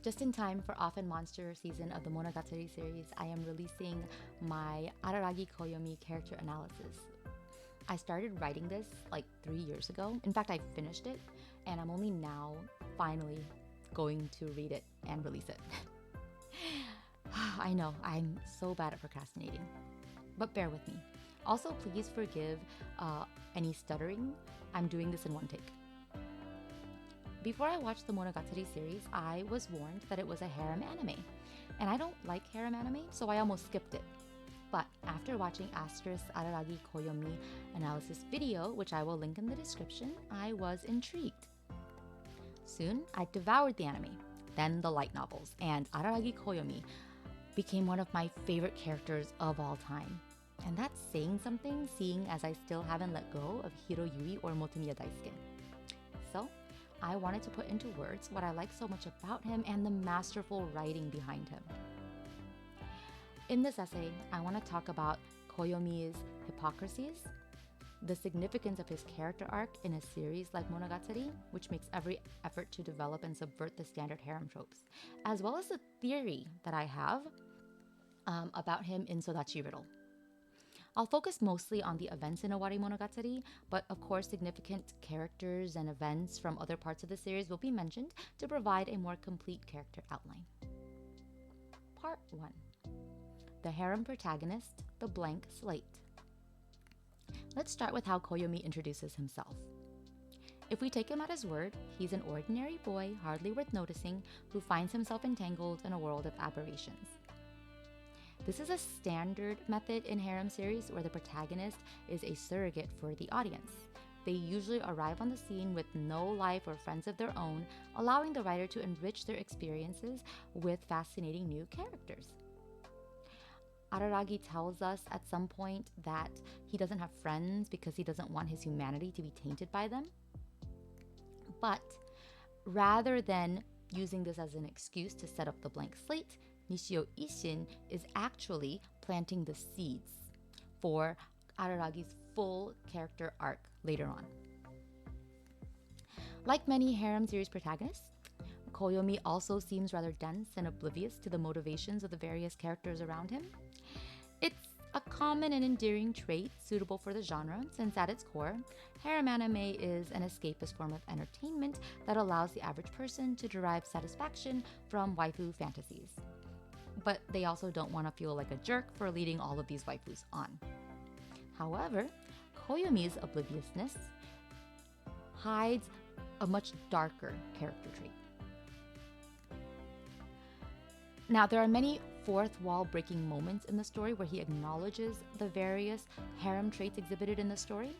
Just in time for Off and Monster season of the Monogatari series, I am releasing my Araragi Koyomi character analysis. I started writing this like 3 years ago. In fact, I finished it, and I'm only now finally going to read it and release it. I know, I'm so bad at procrastinating, but bear with me. Also, please forgive any stuttering. I'm doing this in one take. Before I watched the Monogatari series, I was warned that it was a harem anime. And I don't like harem anime, so I almost skipped it. But after watching Asterisk Araragi Koyomi analysis video, which I will link in the description, I was intrigued. Soon, I devoured the anime, then the light novels, and Araragi Koyomi became one of my favorite characters of all time. And that's saying something, seeing as I still haven't let go of Hiro Yui or Motomiya Daisuke. So, I wanted to put into words what I like so much about him and the masterful writing behind him. In this essay, I want to talk about Koyomi's hypocrisies, the significance of his character arc in a series like Monogatari, which makes every effort to develop and subvert the standard harem tropes, as well as the theory that I have about him in Sodachi Riddle. I'll focus mostly on the events in Owari Monogatari, but of course significant characters and events from other parts of the series will be mentioned to provide a more complete character outline. Part 1. The harem protagonist, the blank slate. Let's start with how Koyomi introduces himself. If we take him at his word, he's an ordinary boy, hardly worth noticing, who finds himself entangled in a world of aberrations. This is a standard method in harem series where the protagonist is a surrogate for the audience. They usually arrive on the scene with no life or friends of their own, allowing the writer to enrich their experiences with fascinating new characters. Araragi tells us at some point that he doesn't have friends because he doesn't want his humanity to be tainted by them. But rather than using this as an excuse to set up the blank slate, Nishio Ishin is actually planting the seeds for Araragi's full character arc later on. Like many harem series protagonists, Koyomi also seems rather dense and oblivious to the motivations of the various characters around him. It's a common and endearing trait suitable for the genre, since at its core, harem anime is an escapist form of entertainment that allows the average person to derive satisfaction from waifu fantasies. But they also don't want to feel like a jerk for leading all of these waifus on. However, Koyomi's obliviousness hides a much darker character trait. Now, there are many fourth wall breaking moments in the story where he acknowledges the various harem traits exhibited in the story.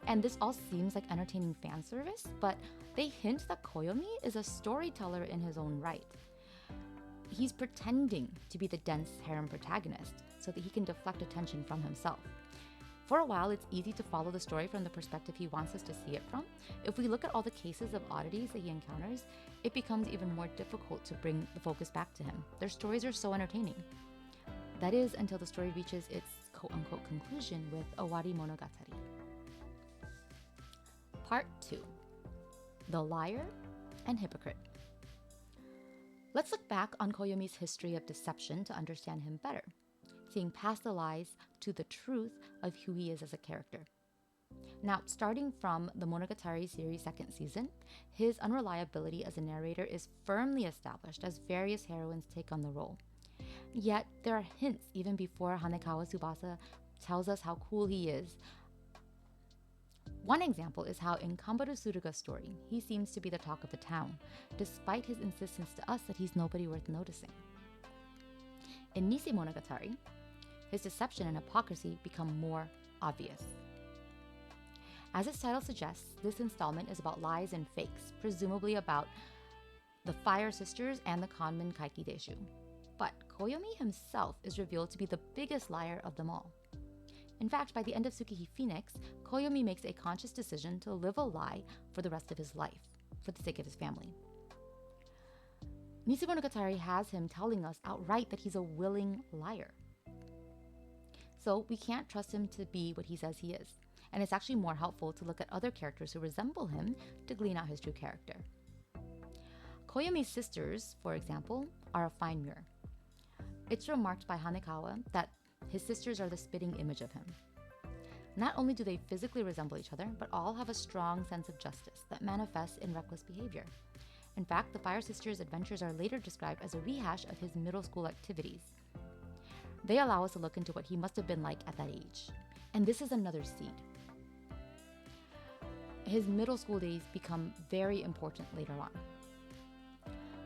And this all seems like entertaining fan service, but they hint that Koyomi is a storyteller in his own right. He's pretending to be the dense harem protagonist so that he can deflect attention from himself. For a while, it's easy to follow the story from the perspective he wants us to see it from. If we look at all the cases of oddities that he encounters, it becomes even more difficult to bring the focus back to him. Their stories are so entertaining. That is until the story reaches its quote-unquote conclusion with Owari Monogatari. Part 2. The Liar and Hypocrite. Let's look back on Koyomi's history of deception to understand him better, seeing past the lies to the truth of who he is as a character. Now, starting from the Monogatari series' second season, his unreliability as a narrator is firmly established as various heroines take on the role. Yet, there are hints even before Hanekawa Tsubasa tells us how cool he is. One example is how in Kambaru Suruga's story, he seems to be the talk of the town, despite his insistence to us that he's nobody worth noticing. In Nisei Monogatari, his deception and hypocrisy become more obvious. As its title suggests, this installment is about lies and fakes, presumably about the Fire Sisters and the conman Kaiki Deshu. But Koyomi himself is revealed to be the biggest liar of them all. In fact, by the end of Tsukihi Phoenix, Koyomi makes a conscious decision to live a lie for the rest of his life, for the sake of his family. Nisei Monogatari has him telling us outright that he's a willing liar. So we can't trust him to be what he says he is, and it's actually more helpful to look at other characters who resemble him to glean out his true character. Koyomi's sisters, for example, are a fine mirror. It's remarked by Hanekawa that his sisters are the spitting image of him. Not only do they physically resemble each other, but all have a strong sense of justice that manifests in reckless behavior. In fact, the Fire Sisters' adventures are later described as a rehash of his middle school activities. They allow us to look into what he must have been like at that age. And this is another seed. His middle school days become very important later on.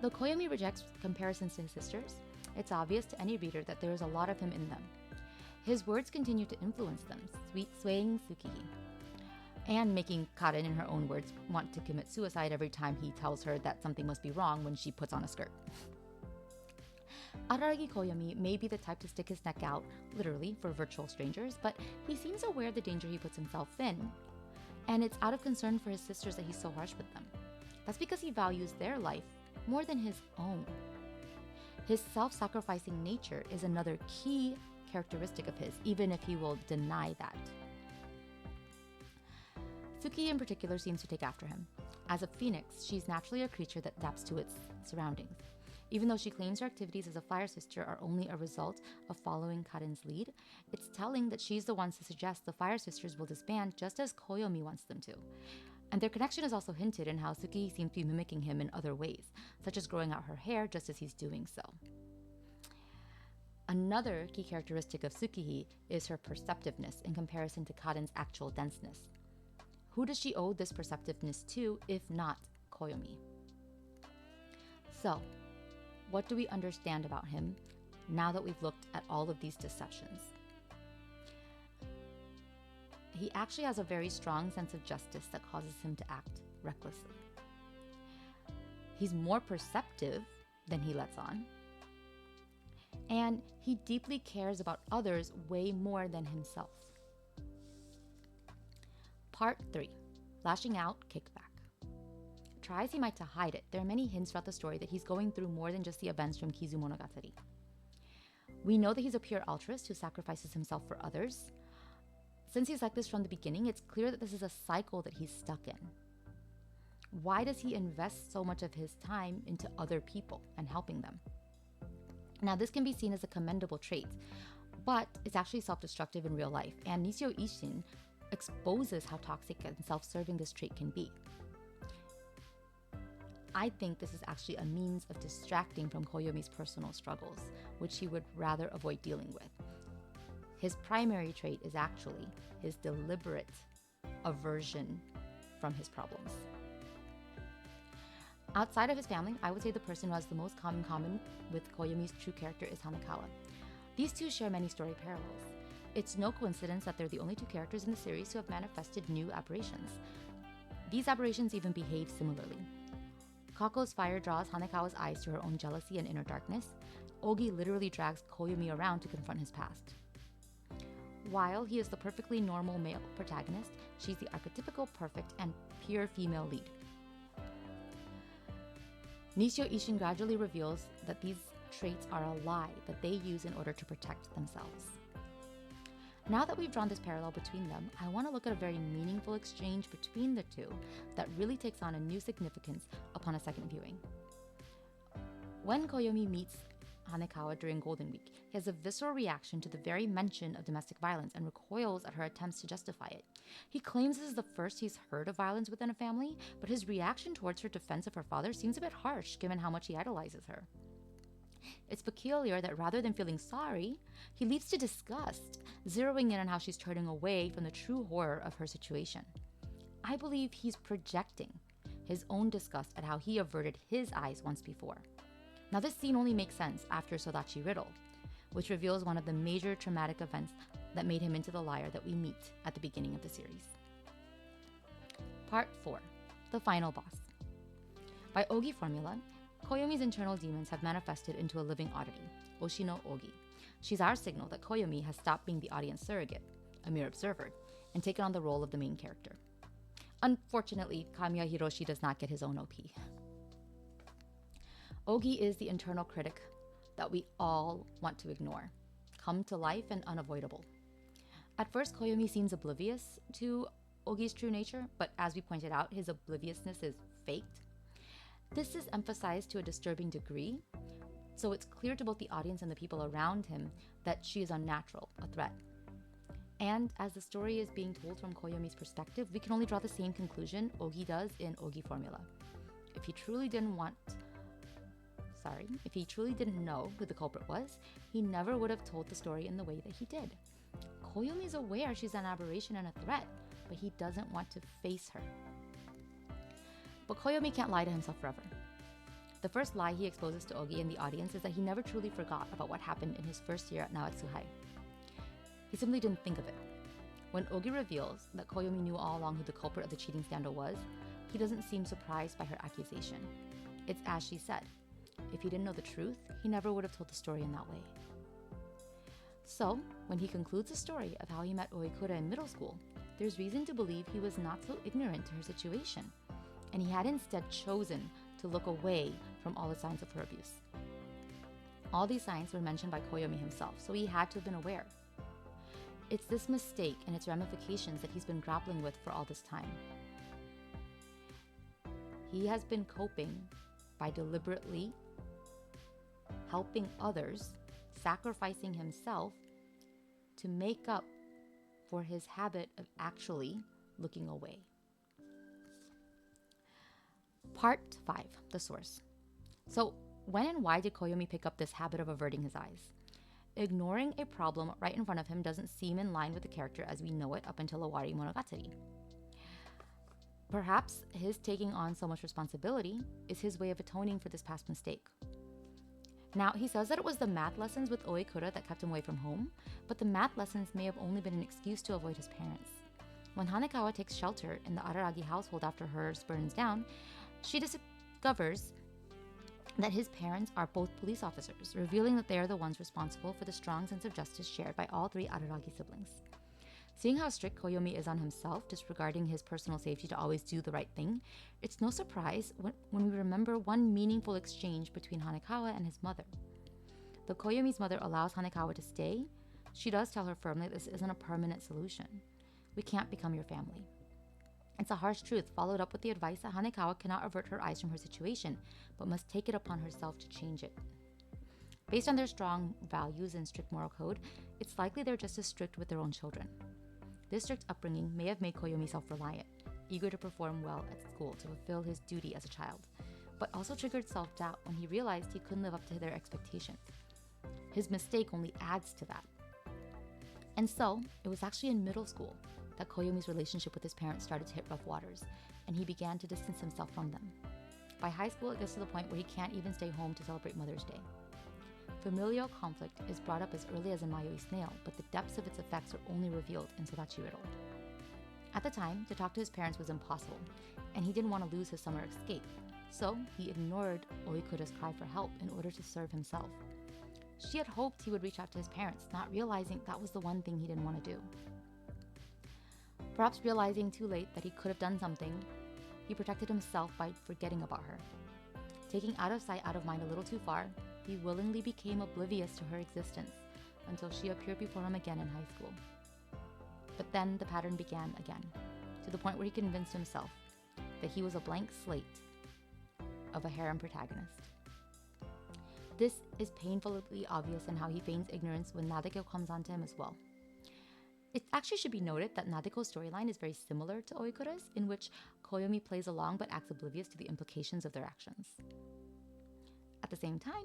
Though Koyomi rejects comparisons to his sisters, it's obvious to any reader that there is a lot of him in them. His words continue to influence them, sweet swaying Tsukihi, and making Karen, in her own words, want to commit suicide every time he tells her that something must be wrong when she puts on a skirt. Araragi Koyomi may be the type to stick his neck out, literally, for virtual strangers, but he seems aware of the danger he puts himself in, and it's out of concern for his sisters that he's so harsh with them. That's because he values their life more than his own. His self-sacrificing nature is another key characteristic of his, even if he will deny that. Tsuki in particular seems to take after him. As a phoenix, she's naturally a creature that adapts to its surroundings. Even though she claims her activities as a fire sister are only a result of following Karen's lead, it's telling that she's the one to suggest the fire sisters will disband just as Koyomi wants them to. And their connection is also hinted in how Tsuki seems to be mimicking him in other ways, such as growing out her hair just as he's doing so. Another key characteristic of Tsukihi is her perceptiveness in comparison to Karen's actual denseness. Who does she owe this perceptiveness to, if not Koyomi? So, what do we understand about him now that we've looked at all of these deceptions? He actually has a very strong sense of justice that causes him to act recklessly. He's more perceptive than he lets on. And he deeply cares about others way more than himself. Part 3. Lashing out, kickback. Try as he might to hide it, there are many hints throughout the story that he's going through more than just the events from Kizu Monogatari. We know that he's a pure altruist who sacrifices himself for others. Since he's like this from the beginning, it's clear that this is a cycle that he's stuck in. Why does he invest so much of his time into other people and helping them? Now, this can be seen as a commendable trait, but it's actually self-destructive in real life, and Nishio Ishin exposes how toxic and self-serving this trait can be. I think this is actually a means of distracting from Koyomi's personal struggles, which he would rather avoid dealing with. His primary trait is actually his deliberate aversion from his problems. Outside of his family, I would say the person who has the most common with Koyomi's true character is Hanekawa. These two share many story parallels. It's no coincidence that they're the only two characters in the series who have manifested new aberrations. These aberrations even behave similarly. Kako's fire draws Hanekawa's eyes to her own jealousy and inner darkness. Ogi literally drags Koyomi around to confront his past. While he is the perfectly normal male protagonist, she's the archetypical perfect and pure female lead. Nishio Ishin gradually reveals that these traits are a lie that they use in order to protect themselves. Now that we've drawn this parallel between them, I want to look at a very meaningful exchange between the two that really takes on a new significance upon a second viewing. When Koyomi meets Hanekawa during Golden Week, he has a visceral reaction to the very mention of domestic violence and recoils at her attempts to justify it. He claims this is the first he's heard of violence within a family, but his reaction towards her defense of her father seems a bit harsh given how much he idolizes her. It's peculiar that rather than feeling sorry, he leads to disgust, zeroing in on how she's turning away from the true horror of her situation. I believe he's projecting his own disgust at how he averted his eyes once before. Now, this scene only makes sense after Sodachi Riddle, which reveals one of the major traumatic events that made him into the liar that we meet at the beginning of the series. Part 4. The Final Boss. By Ogi formula, Koyomi's internal demons have manifested into a living oddity, Oshino Ogi. She's our signal that Koyomi has stopped being the audience surrogate, a mere observer, and taken on the role of the main character. Unfortunately, Kamiya Hiroshi does not get his own OP. Ogi is the internal critic that we all want to ignore, come to life and unavoidable. At first, Koyomi seems oblivious to Ogi's true nature, but as we pointed out, his obliviousness is faked. This is emphasized to a disturbing degree, so it's clear to both the audience and the people around him that she is unnatural, a threat. And as the story is being told from Koyomi's perspective, we can only draw the same conclusion Ogi does in Ogi Formula. If he truly didn't know who the culprit was, he never would have told the story in the way that he did. Koyomi's aware she's an aberration and a threat, but he doesn't want to face her. But Koyomi can't lie to himself forever. The first lie he exposes to Ogi and the audience is that he never truly forgot about what happened in his first year at Naotsuhai. He simply didn't think of it. When Ogi reveals that Koyomi knew all along who the culprit of the cheating scandal was, he doesn't seem surprised by her accusation. It's as she said. If he didn't know the truth, he never would have told the story in that way. So, when he concludes the story of how he met Oikura in middle school, there's reason to believe he was not so ignorant to her situation, and he had instead chosen to look away from all the signs of her abuse. All these signs were mentioned by Koyomi himself, so he had to have been aware. It's this mistake and its ramifications that he's been grappling with for all this time. He has been coping by deliberately helping others, sacrificing himself to make up for his habit of actually looking away. Part 5, the source. So, when and why did Koyomi pick up this habit of averting his eyes? Ignoring a problem right in front of him doesn't seem in line with the character as we know it up until Owari Monogatari. Perhaps his taking on so much responsibility is his way of atoning for this past mistake. Now, he says that it was the math lessons with Oikura that kept him away from home, but the math lessons may have only been an excuse to avoid his parents. When Hanekawa takes shelter in the Araragi household after hers burns down, she discovers that his parents are both police officers, revealing that they are the ones responsible for the strong sense of justice shared by all 3 Araragi siblings. Seeing how strict Koyomi is on himself, disregarding his personal safety to always do the right thing, it's no surprise when we remember one meaningful exchange between Hanekawa and his mother. Though Koyomi's mother allows Hanekawa to stay, she does tell her firmly this isn't a permanent solution. We can't become your family. It's a harsh truth, followed up with the advice that Hanekawa cannot avert her eyes from her situation, but must take it upon herself to change it. Based on their strong values and strict moral code, it's likely they're just as strict with their own children. This strict upbringing may have made Koyomi self-reliant, eager to perform well at school to fulfill his duty as a child, but also triggered self-doubt when he realized he couldn't live up to their expectations. His mistake only adds to that. And so, it was actually in middle school that Koyomi's relationship with his parents started to hit rough waters, and he began to distance himself from them. By high school, it gets to the point where he can't even stay home to celebrate Mother's Day. Familial conflict is brought up as early as in Mayoi Snail, but the depths of its effects are only revealed in Sodachi Riddle. At the time, to talk to his parents was impossible, and he didn't want to lose his summer escape, so he ignored Oikura's cry for help in order to serve himself. She had hoped he would reach out to his parents, not realizing that was the one thing he didn't want to do. Perhaps realizing too late that he could have done something, he protected himself by forgetting about her. Taking out of sight, out of mind a little too far, he willingly became oblivious to her existence until she appeared before him again in high school. But then the pattern began again, to the point where he convinced himself that he was a blank slate of a harem protagonist. This is painfully obvious in how he feigns ignorance when Nadeko comes onto him as well. It actually should be noted that Nadeko's storyline is very similar to Oikura's, in which Koyomi plays along but acts oblivious to the implications of their actions. At the same time,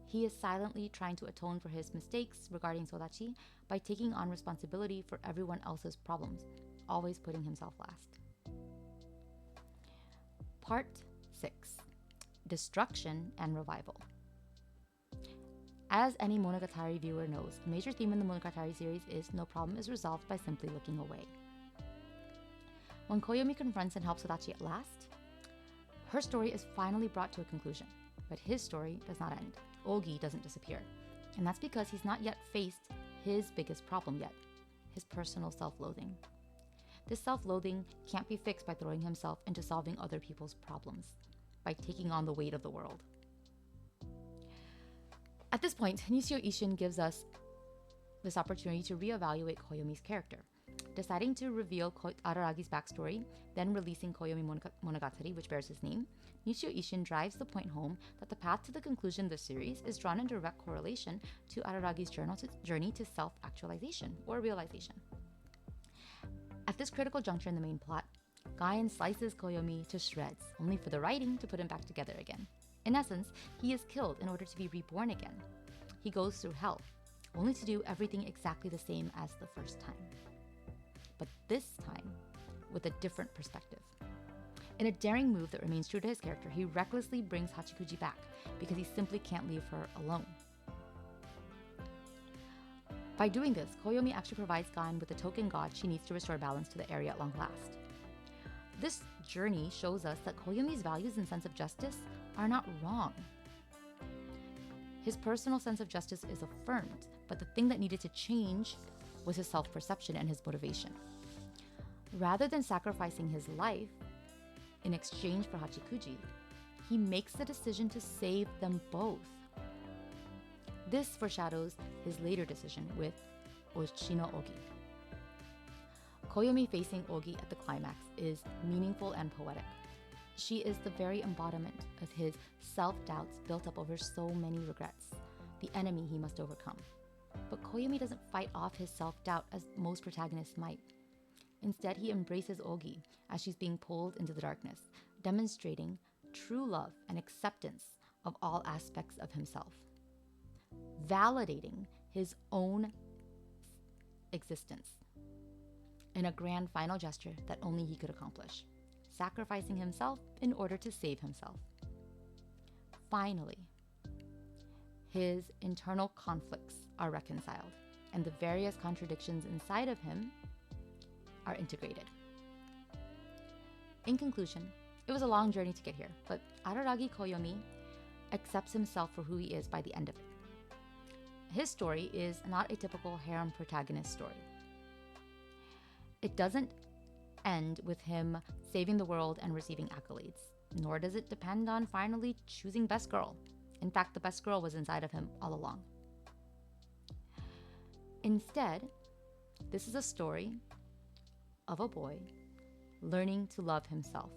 he is silently trying to atone for his mistakes regarding Sodachi by taking on responsibility for everyone else's problems, always putting himself last. Part 6. Destruction and Revival. As any Monogatari viewer knows, the major theme in the Monogatari series is no problem is resolved by simply looking away. When Koyomi confronts and helps Sodachi at last, her story is finally brought to a conclusion. But his story does not end. Ogi doesn't disappear. And that's because he's not yet faced his biggest problem yet, his personal self-loathing. This self-loathing can't be fixed by throwing himself into solving other people's problems, by taking on the weight of the world. At this point, Nishio Ishin gives us this opportunity to reevaluate Koyomi's character. deciding to reveal Araragi's backstory, then releasing Koyomi Monogatari, which bears his name, Nishio Ishin drives the point home that the path to the conclusion of the series is drawn in direct correlation to Araragi's journey to self-actualization or realization. At this critical juncture in the main plot, Gaien slices Koyomi to shreds, only for the writing to put him back together again. In essence, he is killed in order to be reborn again. He goes through hell, only to do everything exactly the same as the first time. But this time, with a different perspective. In a daring move that remains true to his character, he recklessly brings Hachikuji back because he simply can't leave her alone. By doing this, Koyomi actually provides Gaien with the token god she needs to restore balance to the area at long last. This journey shows us that Koyomi's values and sense of justice are not wrong. His personal sense of justice is affirmed, but the thing that needed to change was his self-perception and his motivation. Rather than sacrificing his life in exchange for Hachikuji, he makes the decision to save them both. This foreshadows his later decision with Oshino Ogi. Koyomi facing Ogi at the climax is meaningful and poetic. She is the very embodiment of his self-doubts built up over so many regrets, the enemy he must overcome. But Koyomi doesn't fight off his self-doubt as most protagonists might. Instead, he embraces Ogi as she's being pulled into the darkness, demonstrating true love and acceptance of all aspects of himself, validating his own existence in a grand final gesture that only he could accomplish, sacrificing himself in order to save himself. Finally, his internal conflicts are reconciled, and the various contradictions inside of him are integrated. In conclusion, it was a long journey to get here, but Araragi Koyomi accepts himself for who he is by the end of it. His story is not a typical harem protagonist story. It doesn't end with him saving the world and receiving accolades, nor does it depend on finally choosing best girl. In fact, the best girl was inside of him all along. Instead, this is a story of a boy learning to love himself.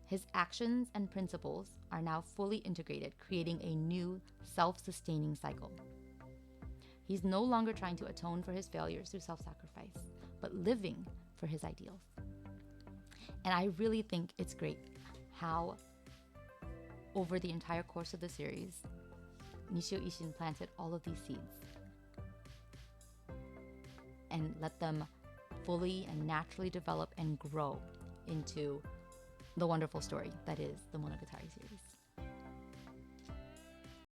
His actions and principles are now fully integrated, creating a new self-sustaining cycle. He's no longer trying to atone for his failures through self-sacrifice, but living for his ideals. And I really think it's great how, over the entire course of the series, Nishio Ishin planted all of these seeds and let them fully and naturally develop and grow into the wonderful story that is the Monogatari series.